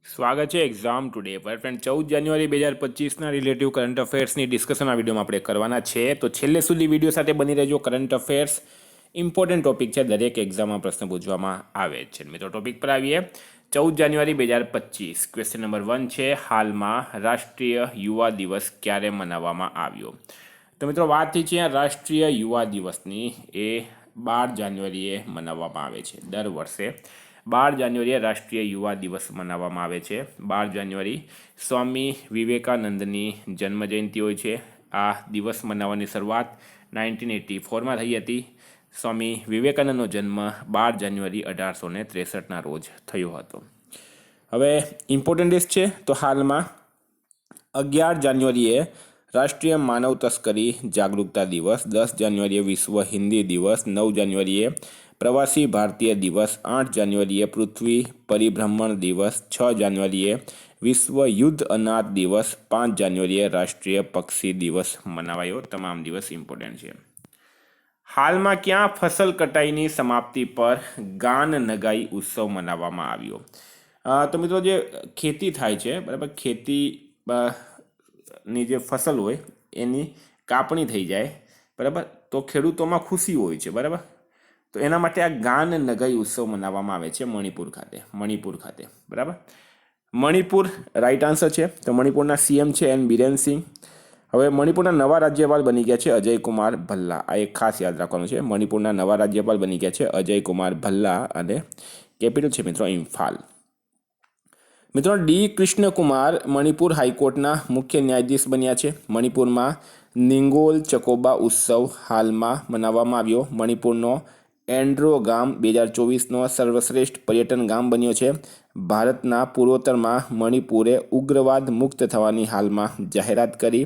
સ્વાગત છે exam today પર ફ્રેન્ડ 14 જાન્યુઆરી 2025ના રિલેટિવ કરંટ અફેર્સની ડિસ્કશન આ વિડીયોમાં આપણે કરવાના છે. તો છેલ્લે સુધી વિડીયો સાથે બની રહેજો. કરંટ અફેર્સ ઇમ્પોર્ટન્ટ ટોપિક છે, દરેક એક્ઝામમાં પ્રશ્ન પૂછવામાં આવે છે. મિત્રો ટોપિક પર આવીએ. 14 જાન્યુઆરી 2025 ક્વેશ્ચન નંબર 1 છે, હાલમાં રાષ્ટ્રીય યુવા દિવસ ક્યારે મનાવવામાં આવ્યો? તો મિત્રો વાત થઈ છે રાષ્ટ્રીય યુવા દિવસની, એ 12 જાન્યુઆરીએ મનાવવામાં આવે છે. દર વર્ષે 12 જાન્યુઆરીએ રાષ્ટ્રીય યુવા દિવસ મનાવવામાં આવે છે. 12 જાન્યુઆરી સ્વામી વિવેકાનંદની જન્મજયંતિ હોય છે. આ દિવસ મનાવવાની શરૂઆત 1984માં થઈ હતી. સ્વામી વિવેકાનંદનો જન્મ 12 જાન્યુઆરી 1863ના રોજ થયો હતો. હવે ઇમ્પોર્ટન્ટ ડેટ છે, તો હાલમાં 11 જાન્યુઆરીએ રાષ્ટ્રીય માનવ તસ્કરી જાગૃતતા દિવસ, 10 જાન્યુઆરીએ વિશ્વ હિન્દી દિવસ, 9 જાન્યુઆરીએ પ્રવાસી ભારતીય દિવસ, 8 જાન્યુઆરીએ પૃથ્વી પરિભ્રમણ દિવસ, 6 જાન્યુઆરીએ વિશ્વ યુદ્ધ અનાથ દિવસ, 5 જાન્યુઆરીએ રાષ્ટ્રીય પક્ષી દિવસ મનાવાયો. તમામ દિવસ ઇમ્પોર્ટન્ટ છે. હાલમાં ક્યાં ફસલ કટાઈની સમાપ્તિ પર ગાન નગાઈ ઉત્સવ મનાવવામાં આવ્યો? તો મિત્રો જે ખેતી થાય છે, બરાબર, ખેતી ની જે ફસલ હોય એની કાપણી થઈ જાય, બરાબર, તો ખેડૂતોમાં ખુશી હોય છે, બરાબર. તો એના માટે આ ગાન નગાઈ ઉત્સવ મનાવવામાં આવે છે મણિપુર ખાતે, બરાબર. મણિપુર રાઈટ આન્સર છે. તો મણિપુરના સીએમ છે એન બિરેન સિંહ. હવે મણિપુરના નવા રાજ્યપાલ બની ગયા છે અજય કુમાર ભલ્લા. આ એક ખાસ યાદ રાખવાનું છે. મણિપુરના નવા રાજ્યપાલ બની ગયા છે અજય કુમાર ભલ્લા અને કેપિટલ છે મિત્રો ઇમ્ફાલ. મિત્રો ડી કૃષ્ણકુમાર મણિપુર હાઈકોર્ટના મુખ્ય ન્યાયાધીશ બન્યા છે. મણિપુરમાં નિંગોલ ચકોબા ઉત્સવ હાલમાં મનાવવામાં આવ્યો. મણિપુરનો એન્ડ્રો ગામ 2024નો સર્વશ્રેષ્ઠ પર્યટન ગામ બન્યો છે. ભારતના પૂર્વોત્તરમાં મણિપુરે ઉગ્રવાદ મુક્ત થવાની હાલમાં જાહેરાત કરી.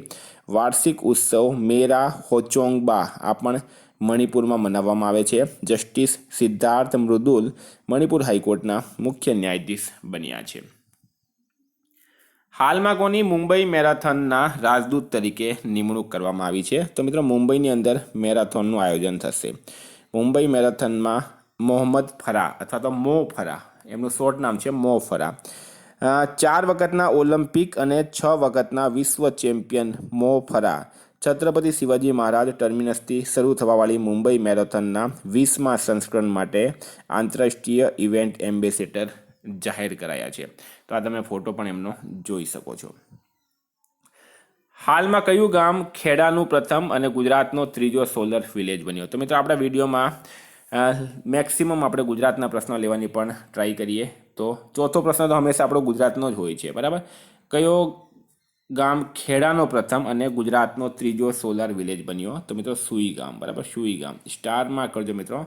વાર્ષિક ઉત્સવ મેરા હોચોંગબા આ પણ મણિપુરમાં મનાવવામાં આવે છે. જસ્ટિસ સિદ્ધાર્થ મૃદુલ મણિપુર હાઈકોર્ટના મુખ્ય ન્યાયાધીશ બન્યા છે. હાલમાં કોની મુંબઈ મેરાથોનના રાજદૂત તરીકે નિમણૂક કરવામાં આવી છે? તો મિત્રો મુંબઈની અંદર મેરાથોનનું આયોજન થશે. મુંબઈ મેરાથોનમાં મોહમ્મદ ફરાહ અથવા તો મો ફરાહ, એમનું શોર્ટ નામ છે મો ફરાહ. 4 વખતના ઓલિમ્પિક અને 6 વખતના વિશ્વ ચેમ્પિયન મો ફરાહ છત્રપતિ શિવાજી મહારાજ ટર્મિનસથી શરૂ થવાવાળી મુંબઈ મેરેથોનના 20મા સંસ્કરણ માટે આંતરરાષ્ટ્રીય ઇવેન્ટ એમ્બેસેડર જાહેર કરાયા છે. તો આ તમે ફોટો પણ એમનો જોઈ શકો છો. હાલમાં કયું ગામ ખેડાનું પ્રથમ અને ગુજરાતનો ત્રીજો સોલર વિલેજ બન્યો? તો મિત્રો આપણા વિડીયોમાં મેક્સિમમ આપણે ગુજરાતના પ્રશ્નો લેવાની પણ ટ્રાય કરીએ. તો ચોથો પ્રશ્ન તો હંમેશા આપણો ગુજરાતનો જ હોય છે, બરાબર. કયો ગામ ખેડાનો પ્રથમ અને ગુજરાતનો ત્રીજો સોલર વિલેજ બન્યો? તો મિત્રો સુઈ ગામ, બરાબર, સુઈ ગામ. સ્ટારમાં કરજો મિત્રો.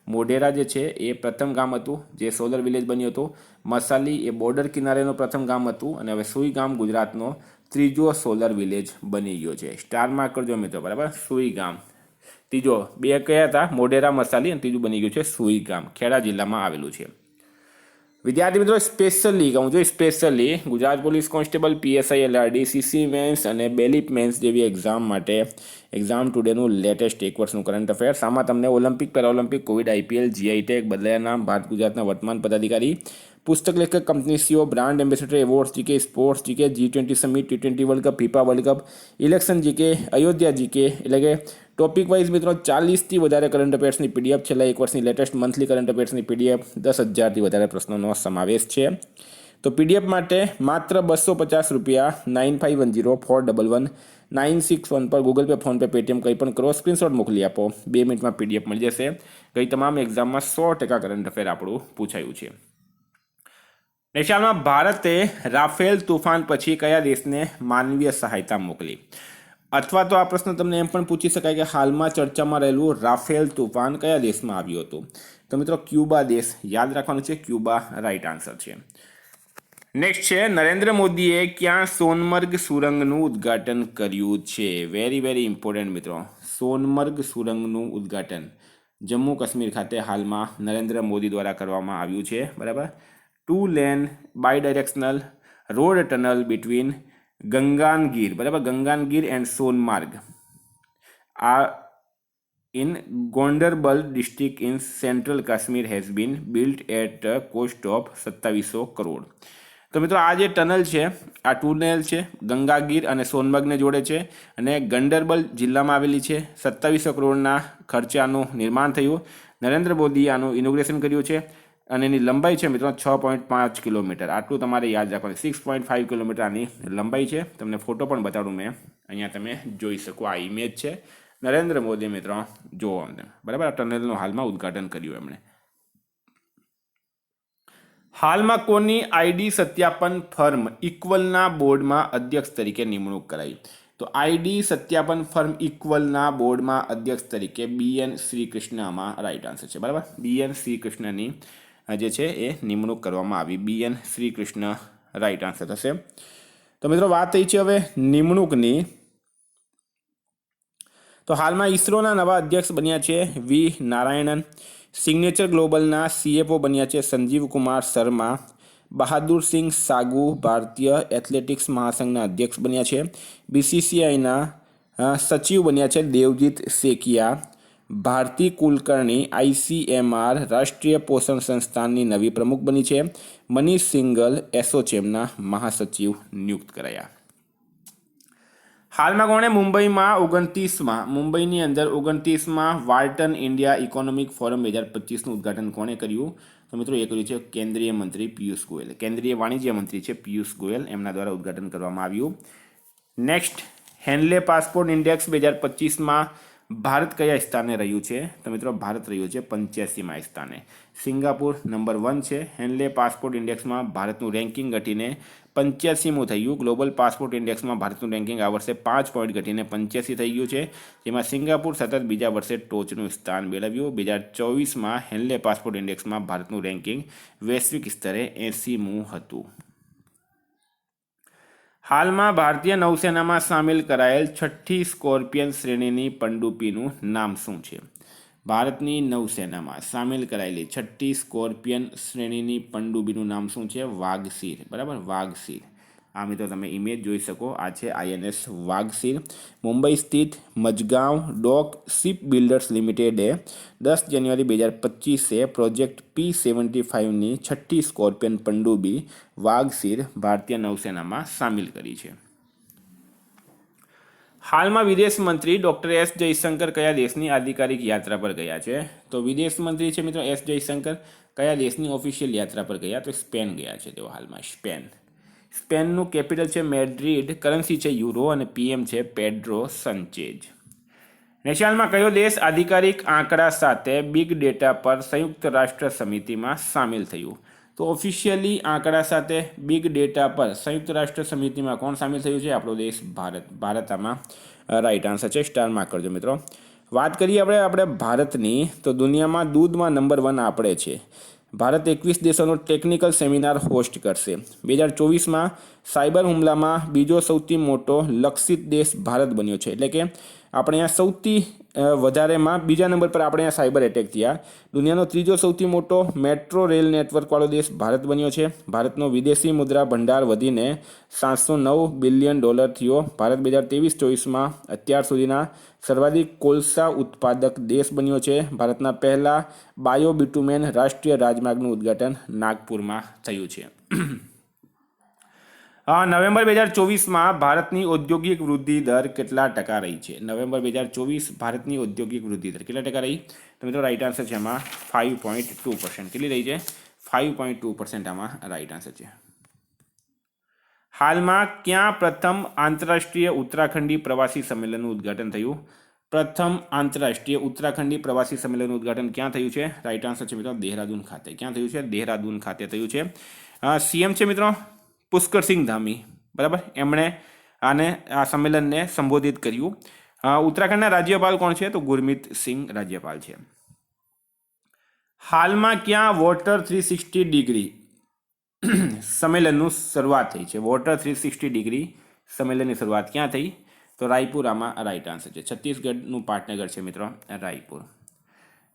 મોઢેરા જે છે એ પ્રથમ ગામ હતું જે સોલર વિલેજ બન્યું હતું. મસાલી એ બોર્ડર કિનારેનું પ્રથમ ગામ હતું અને હવે સુઈ ગામ ગુજરાતનો ત્રીજો સોલર વિલેજ બની ગયો છે. સ્ટારમાં કરજો મિત્રો, બરાબર. સુઈ ગામ ત્રીજો, 2 કયા હતા? મોઢેરા, મસાલી, અને ત્રીજું બની ગયું છે સુઈ ગામ, ખેડા જિલ્લામાં આવેલું છે. વિદ્યાર્થી મિત્રો સ્પેશિયલી કહું છું, specially Gujarat police constable, PSI, LRD, CC mains અને બેલીપ મેન્સ જેવી એક્ઝામ માટે એક્ઝામ ટુડેનું લેટેસ્ટ 1 વર્ષનું કરંટ અફેર્સ. આમાં તમને Olympic, Paralympic, Covid, IPL, GI tag, બદલાયા નામ, ભારત ગુજરાતના વર્તમાન પદાધિકારી, પુસ્તક લેખક, company CEO, brand ambassador, awards GK, sports GK, G20 summit, T20 world cup, FIFA world cup, election GK, Ayodhya GK, એટલે કે ટોપિક વાઇઝ મિત્રો 40થી વધારે કરંટ અફેર્સની પીડીએફ, છેલ્લા 1 વર્ષની લેટેસ્ટ મંથલી કરંટ અફેર્સની પીડીએફ, 10,000થી વધારે પ્રશ્નોનો સમાવેશ છે. તો પીડીએફ માટે માત્ર ₹250 9510411961 પર ગૂગલ પે, ફોનપે, પેટીએમ કંઈ પણ કરો, સ્ક્રીનશોટ મોકલી આપો. 2 મિનિટમાં પીડીએફ મળી જશે. ગઈ તમામ એક્ઝામમાં 100% કરંટ અફેર આપણું પૂછાયું છે. નેશનલમાં ભારતે રાફેલ તોફાન પછી કયા દેશને માનવીય સહાયતા મોકલી? અથવા તો આ પ્રશ્ન તમને એમ પણ પૂછી શકાય કે હાલમાં ચર્ચામાં રહેલું રાફેલ તોફાન કયા દેશમાં આવ્યું હતું? તો મિત્રો ક્યુબા દેશ યાદ રાખવાનું છે. ક્યુબા રાઈટ આન્સર છે. નેક્સ્ટ છે, નરેન્દ્ર મોદીએ ક્યાં સોનમર્ગ સુરંગનું ઉદ્ઘાટન કર્યું છે? વેરી વેરી ઇમ્પોર્ટન્ટ મિત્રો. સોનમર્ગ સુરંગનું ઉદ્ઘાટન જમ્મુ કાશ્મીર ખાતે હાલમાં નરેન્દ્ર મોદી દ્વારા કરવામાં આવ્યું છે, બરાબર. 2 lane bidirectional road tunnel between Ganganagir, બરાબર, ગંગાનગીર એન્ડ સોનમાર્ગ આ in Gondarbal district in central Kashmir has been built at a cost of 2700 crore. તો મિત્રો આ જે ટનલ છે, આ ટનલ છે ગંગાગીર અને સોનમર્ગને જોડે છે અને ગંડરબલ જિલ્લામાં આવેલી છે. 2700 કરોડના ખર્ચે આનું નિર્માણ થયું. નરેન્દ્ર મોદીએ આનું ઇનોગ્રેશન કર્યું છે અને એની લંબાઈ છે મિત્રો 6.5 કિલોમીટર. આટલું તમારે યાદ રાખવાનું. 6.5 કિલોમીટર આની લંબાઈ છે. તમને ફોટો પણ બતાડું મેં, અહીંયા તમે જોઈ શકો. આ ઇમેજ છે નરેન્દ્ર મોદી મિત્રો, જોવો અમને બરાબર. આ ટનલનું હાલમાં ઉદ્ઘાટન કર્યું એમણે. હાલમાં કોની આઈડી સત્યાપન ફર્મ ઇક્વલના બોર્ડમાં અધ્યક્ષ તરીકે નિમણૂક કરાઈ? તો આઈડી સત્યાપન ફર્મ ઇક્વલના બોર્ડમાં અધ્યક્ષ તરીકે BN શ્રીકૃષ્ણમાં રાઈટ આન્સર છે બરાબર. BN શ્રીકૃષ્ણની જે છે એ નિમણૂક કરવામાં આવી. BN શ્રીકૃષ્ણ રાઈટ આન્સર થશે. તો મિત્રો વાત થઈ છે હવે નિમણૂકની. તો હાલમાં ઇસરોના નવા અધ્યક્ષ બન્યા છે વી નારાયણન. સિગ્નેચર ગ્લોબલના CFO બન્યા છે સંજીવ કુમાર શર્મા. બહાદુર સિંહ સાગુ ભારતીય એથ્લેટિક્સ મહાસંઘના અધ્યક્ષ બન્યા છે. BCCIના સચિવ બન્યા છે દેવજીત સેકિયા. ભારતી કુલકર્ણી ICMR રાષ્ટ્રીય પોષણ સંસ્થાનની નવી પ્રમુખ બની છે. મનીષ સિંગલ એસોચેમના મહાસચિવ નિયુક્ત કરાયા. હાલમાં કોણે મુંબઈની અંદર 29માં વાર્ટન ઇન્ડિયા ઇકોનોમિક ફોરમ 2025નું ઉદ્ઘાટન કોણે કર્યું? તો મિત્રો એ કર્યું છે કેન્દ્રીય મંત્રી પિયુષ ગોયલ. કેન્દ્રીય વાણિજ્ય મંત્રી છે પિયુષ ગોયલ, એમના દ્વારા ઉદ્ઘાટન કરવામાં આવ્યું. Next, Henley passport index 2025માં Bharat કયા સ્થાને રહ્યું છે? તો મિત્રો ભારત રહ્યું છે 85મા સ્થાને. સિંગાપુર નંબર 1 છે. હેન્ડલે પાસપોર્ટ ઇન્ડેક્સમાં ભારતનું રેન્કિંગ ઘટીને 85મું થયું. ગ્લોબલ પાસપોર્ટ ઇન્ડેક્સમાં ભારતનું રેન્કિંગ આ વર્ષે 5 પોઈન્ટ ઘટીને 85 થઈ ગયું છે, જેમાં સિંગાપુર સતત બીજા વર્ષે ટોચનું સ્થાન મેળવ્યું. 2024માં હેન્ડલે પાસપોર્ટ ઇન્ડેક્સમાં ભારતનું રેન્કિંગ વૈશ્વિક સ્તરે 80મું હતું. હાલમાં ભારતીય નૌસેનામાં સામેલ કરાયેલ 6ઠ્ઠી સ્કોર્પિયન શ્રેણીની પનડુબ્બીનું નામ શું છે? ભારતની નૌસેનામાં સામેલ કરાયેલી 6ઠ્ઠી સ્કોર્પિયન શ્રેણીની પનડુબ્બીનું નામ શું છે? વાઘસીર બરાબર, વાઘસીર. આ મિત્રો તમે ઇમેજ જોઈ શકો. આ છે INS વાઘસીર. મુંબઈ સ્થિત મજગાંવ ડોક શિપ બિલ્ડર્સ લિમિટેડે 10 જાન્યુઆરી 2025 પ્રોજેક્ટ P75ની 6ઠ્ઠી સ્કોર્પિયન પનડુબ્બી વાઘસીર ભારતીય નૌસેનામાં સામેલ કરી છે. હાલમાં વિદેશ મંત્રી ડૉક્ટર S જયશંકર કયા દેશની આધિકારિક યાત્રા પર ગયા છે? તો વિદેશ મંત્રી છે મિત્રો S જયશંકર કયા દેશની ઓફિશિયલ યાત્રા પર ગયા? તો સ્પેન ગયા છે તેઓ હાલમાં. સ્પેનનું કેપિટલ છે મેડ્રિડ, કરન્સી છે યુરો અને PM છે પેડ્રો સંચેઝ. નેશનલમાં કયો દેશ આધિકારિક આંકડા સાથે બિગ ડેટા પર સંયુક્ત રાષ્ટ્ર સમિતિમાં સામેલ થયું? તો ઓફિશિયલી આંકડા સાથે બિગ ડેટા પર સંયુક્ત રાષ્ટ્ર સમિતિમાં કોણ સામેલ થયું છે? આપણો દેશ ભારત. ભારત આમાં રાઈટ આન્સર છે. સ્ટાર માર્ક કરજો મિત્રો. વાત કરીએ આપણે ભારતની, તો દુનિયામાં દૂધમાં નંબર 1 આપણે છે. ભારત 21 દેશોનો ટેકનિકલ સેમિનાર હોસ્ટ કરશે. 2024માં સાયબર હુમલામાં બીજો સૌથી મોટો લક્ષિત દેશ ભારત બન્યો છે. એટલે કે આપણે અહીંયા સૌથી વધારેમાં બીજા નંબર પર આપણે અહીંયા સાયબર એટેક થયા. દુનિયાનો ત્રીજો સૌથી મોટો મેટ્રો રેલ નેટવર્કવાળો દેશ ભારત બન્યો છે. ભારતનો વિદેશી મુદ્રા ભંડાર વધીને $709 બિલિયન થયો. ભારત 2023-24માં અત્યાર સુધીના સર્વાધિક કોલસા ઉત્પાદક દેશ બન્યો છે. ભારતના પહેલા બાયોબિટુમેન રાષ્ટ્રીય રાજમાર્ગનું ઉદ્ઘાટન નાગપુરમાં થયું છે. નવેમ્બર 2024માં ભારતની ઔદ્યોગિક વૃદ્ધિ દર કેટલા ટકા રહી છે? નવેમ્બર 2024 ભારતની ઔદ્યોગિક વૃદ્ધિ દર કેટલા ટકા રહી? તો મિત્રો રાઈટ આન્સર છે આમાં 5.2%. કેટલી રહી છે? 5.2% આમાં રાઈટ આન્સર છે. હાલમાં ક્યાં પ્રથમ આંતરરાષ્ટ્રીય ઉત્તરાખંડી પ્રવાસી સંમેલનનું ઉદ્ઘાટન થયું? પ્રથમ આંતરરાષ્ટ્રીય ઉત્તરાખંડી પ્રવાસી સંમેલનનું ઉદ્ઘાટન ક્યાં થયું છે? રાઈટ આન્સર છે મિત્રો દેહરાદૂન ખાતે. ક્યાં થયું છે? દેહરાદૂન ખાતે થયું છે. CM છે મિત્રો પુષ્કરસિંહ ધામી બરાબર, એમણે આ સંમેલનને સંબોધિત કર્યું. ઉત્તરાખંડના રાજ્યપાલ કોણ છે? તો ગુરમીત સિંહ રાજ્યપાલ છે. હાલમાં ક્યાં વોટર 360 ડિગ્રી સંમેલનનું શરૂઆત થઈ છે? વોટર 360 ડિગ્રી સંમેલનની શરૂઆત ક્યાં થઈ? તો રાયપુર આમાં રાઈટ આન્સર છે. છત્તીસગઢનું પાટનગર છે મિત્રો રાયપુર.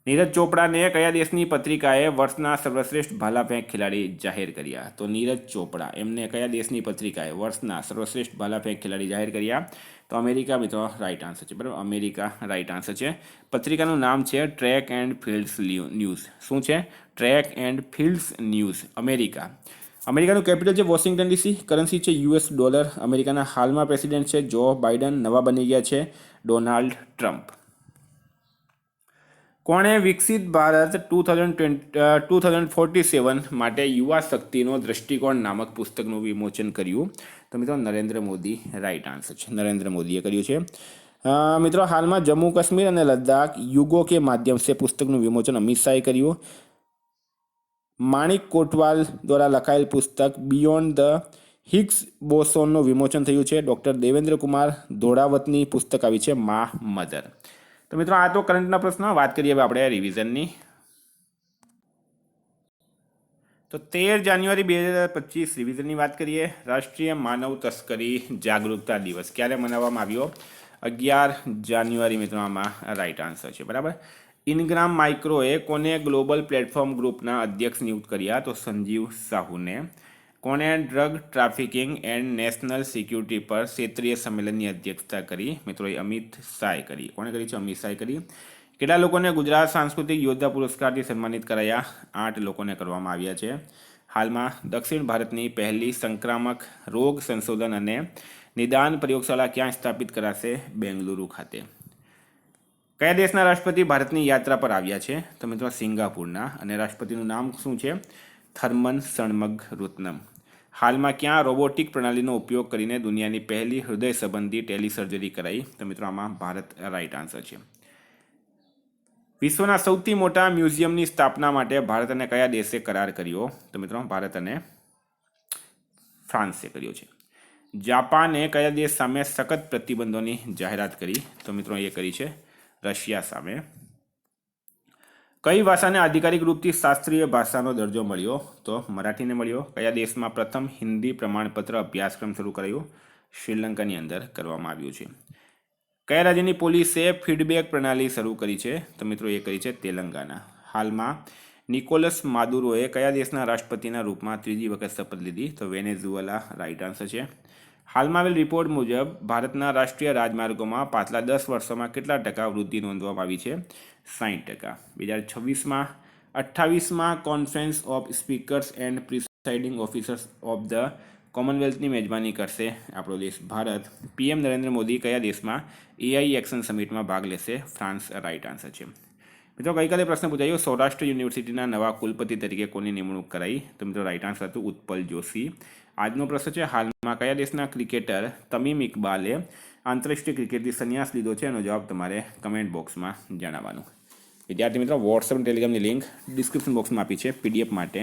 નીરજ ચોપડાને કયા દેશની પત્રિકાએ વર્ષના સર્વશ્રેષ્ઠ ભાલાફેંક ખેલાડી જાહેર કર્યા? તો નીરજ ચોપડા એમને કયા દેશની પત્રિકાએ વર્ષના સર્વશ્રેષ્ઠ ભાલાફેંક ખેલાડી જાહેર કર્યા? તો અમેરિકા મિત્રો રાઈટ આન્સર છે બરાબર. અમેરિકા રાઈટ આન્સર છે. પત્રિકાનું નામ છે ટ્રેક એન્ડ ફિલ્ડ્સ ન્યૂઝ. શું છે? Track and fields news, America. અમેરિકાનું કેપિટલ છે વોશિંગ્ટન ડીસી, કરન્સી છે US ડોલર, અમેરિકાના હાલમાં પ્રેસિડેન્ટ છે જો બાઇડન, નવા બની ગયા છે ડોનાલ્ડ ટ્રમ્પ. કોણે વિકસિત ભારત 2047 માટે યુવા શક્તિનો દ્રષ્ટિકોણ નામક પુસ્તકનું વિમોચન કર્યું? તો મિત્રો નરેન્દ્ર મોદી રાઈટ આન્સર છે, નરેન્દ્ર મોદીએ કર્યું છે. મિત્રો હાલમાં જમ્મુ કાશ્મીર અને લદ્દાખ યુગો કે માધ્યમ સે પુસ્તકનું વિમોચન અમિત શાહે કર્યું. માણિક કોટવાલ દ્વારા લખાયેલ પુસ્તક બિયોન્ડ ધ હિગ્સ બોસોનનું વિમોચન થયું છે. ડૉક્ટર દેવેન્દ્ર કુમાર ધોળાવતની પુસ્તક આવી છે મા મધર. તો મિત્રો આ તો કરંટના પ્રશ્નો. વાત કરીએ હવે આપણે રિવિઝનની. તો 13 જાન્યુઆરી 2025 રિવિઝનની વાત કરીએ. રાષ્ટ્રીય માનવ તસ્કરી જાગૃતતા દિવસ ક્યારે મનાવવામાં આવ્યો? 11 જાન્યુઆરી. મિત્રો આમાં રાઈટ આન્સર છે, બરાબર. ઇનગ્રામ માઇક્રોએ કોને ગ્લોબલ પ્લેટફોર્મ ગ્રુપના અધ્યક્ષ નિયુક્ત કર્યા? તો સંજીવ સાહુને. કોણે drug trafficking and national security પર ક્ષેત્રીય સંમેલનની અધ્યક્ષતા કરી? મિત્રો અમિત શાહે કરી. કોણે કરી છે? અમિત શાહે કરી. કેટલા લોકોને ગુજરાત સાંસ્કૃતિક યોદ્ધા પુરસ્કારથી સન્માનિત કરાયા? 8 લોકોને કરવામાં આવ્યા છે. હાલમાં દક્ષિણ ભારતની પહેલી સંક્રામક રોગ સંશોધન અને નિદાન પ્રયોગશાળા ક્યાં સ્થાપિત કરાશે? બેંગલુરુ ખાતે. કયા દેશના રાષ્ટ્રપતિ ભારતની યાત્રા પર આવ્યા છે? તો મિત્રો સિંગાપુરના. અને રાષ્ટ્રપતિનું નામ શું છે? થર્મન ષણમગરત્નમ. હાલમાં ક્યાં રોબોટિક પ્રણાલીનો ઉપયોગ કરીને દુનિયાની પહેલી હૃદય સંબંધી ટેલિસર્જરી કરાઈ? તો મિત્રો આમાં ભારત રાઈટ આન્સર છે. વિશ્વના સૌથી મોટા મ્યુઝિયમની સ્થાપના માટે ભારત અને કયા દેશે કરાર કર્યો? તો મિત્રો ભારત અને ફ્રાન્સે કર્યો છે. જાપાને કયા દેશ સામે સખત પ્રતિબંધોની જાહેરાત કરી? તો મિત્રો એ કરી છે રશિયા સામે. કઈ ભાષાને આધિકારિક રૂપથી શાસ્ત્રીય ભાષાનો દરજ્જો મળ્યો? તો મરાઠીને મળ્યો. કયા દેશમાં પ્રથમ હિન્દી પ્રમાણપત્ર અભ્યાસક્રમ શરૂ કરાયો? શ્રીલંકાની અંદર કરવામાં આવ્યું છે. કયા રાજ્યની પોલીસે ફીડબેક પ્રણાલી શરૂ કરી છે? તો મિત્રો એ કરી છે તેલંગાના. હાલમાં નિકોલસ માદુરોએ કયા દેશના રાષ્ટ્રપતિના રૂપમાં ત્રીજી વખત શપથ લીધી? તો વેનેઝુએલા રાઈટ આન્સર છે. હાલમાં આવેલ રિપોર્ટ મુજબ ભારતના રાષ્ટ્રીય રાજમાર્ગોમાં પાછલા 10 વર્ષોમાં કેટલા ટકા વૃદ્ધિ નોંધવામાં આવી છે? 60%. 2026માં 28માં conference of speakers and presiding officers of the કોમનવેલ્થની મેજબાની કરશે આપણો દેશ ભારત. પીએમ નરેન્દ્ર મોદી કયા દેશમાં AI એક્શન સમિટમાં ભાગ લેશે? ફ્રાન્સ રાઈટ આન્સર છે. મિત્રો ગઈકાલે પ્રશ્ન પૂછાયો સૌરાષ્ટ્ર યુનિવર્સિટીના નવા કુલપતિ તરીકે કોની નિમણૂક કરાઈ? તો મિત્રો રાઈટ આન્સર હતું ઉત્પલ જોશી. આજનો પ્રશ્ન છે હાલમાં કયા દેશના ક્રિકેટર તમીમ ઇકબાલે આંતરરાષ્ટ્રીય ક્રિકેટથી સંન્યાસ લીધો છે? એનો જવાબ તમારે કમેન્ટ બોક્સમાં જણાવવાનું. વિદ્યાર્થી મિત્રો વોટ્સએપ ટેલિગ્રામની લિંક ડિસ્ક્રિપ્શન બોક્સમાં આપી છે. PDF માટે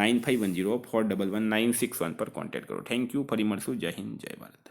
9510411961 પર કોન્ટેક્ટ કરો. Thank you. ફરી મળશું. જય હિન્દ, જય ભારત.